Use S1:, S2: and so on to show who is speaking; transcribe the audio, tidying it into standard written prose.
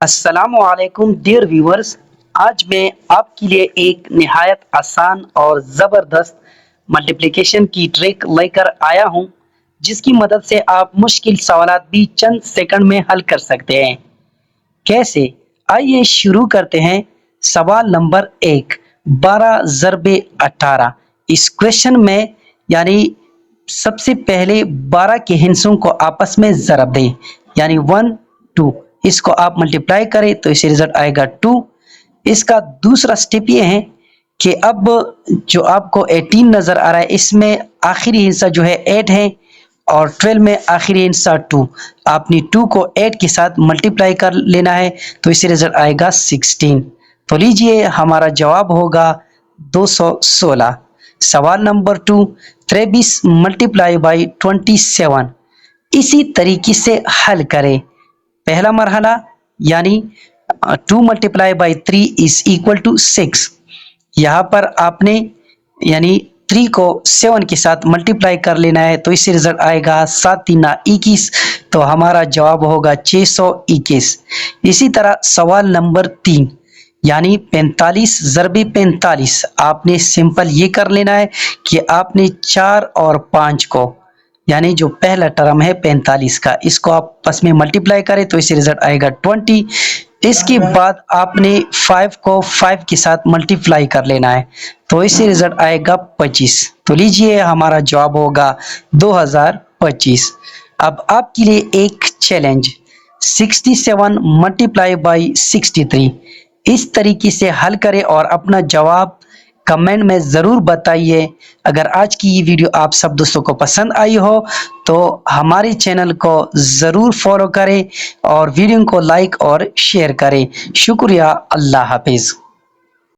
S1: السلام علیکم dear viewers. آج میں آپ کے لیے ایک نہایت آسان اور زبردست ملٹیپلیکیشن کی ٹرک لے کر آیا ہوں جس کی مدد سے آپ مشکل سوالات بھی چند سیکنڈ میں حل کر سکتے ہیں. کیسے؟ آئیے شروع کرتے ہیں. سوال نمبر 1. 12 ضرب 18. اس کوشچن میں سب سے پہلے 12 کے ہندسوں کو آپس میں ضرب دیں 1 2. اس کو آپ ملٹیپلائی کریں تو اسے رزلٹ آئے گا 2. اس کا دوسرا سٹیپ یہ ہے کہ اب جو آپ کو 18 نظر آ رہا ہے اس میں آخری حصہ جو ہے 8 ہے اور 12 میں آخری حصہ 2. آپ نے 2 کو 8 کے ساتھ ملٹیپلائی کر لینا ہے تو اسے رزلٹ آئے گا 16. تو لیجئے ہمارا جواب ہوگا 216. سوال نمبر 2. 23 multiply by 27. اسی طریقے سے حل کریں. پہلا مرحلہ 2 multiply by 3 is equal to 6. یہاں پر آپ نے 3 کو 7 کے ساتھ ملٹیپلائی کر لینا ہے تو اس سے رزلٹ آئے گا 7 3 21. تو ہمارا جواب ہوگا 621. اسی طرح سوال نمبر 3 45 ضرب 45. آپ نے سمپل یہ کر لینا ہے کہ آپ نے 4 اور 5 کو جو پہلا ٹرم ہے 45 کا اس کو آپ پس میں ملٹیپلائی کریں تو اسے رزلٹ آئے گا 20. اس کے بعد آپ نے 5 کو 5 کے ساتھ ملٹیپلائی کر لینا ہے تو اس سے رزلٹ آئے گا 25. تو لیجئے ہمارا جواب ہوگا 2025. اب آپ کے لیے ایک چیلنج 67 ملٹیپلائی بائی 63. اس طریقے سے حل کریں اور اپنا جواب کمنٹ میں ضرور بتائیے. اگر آج کی یہ ویڈیو آپ سب دوستوں کو پسند آئی ہو تو ہمارے چینل کو ضرور فالو کریں اور ویڈیو کو لائک اور شیئر کریں. شکریہ. اللہ حافظ.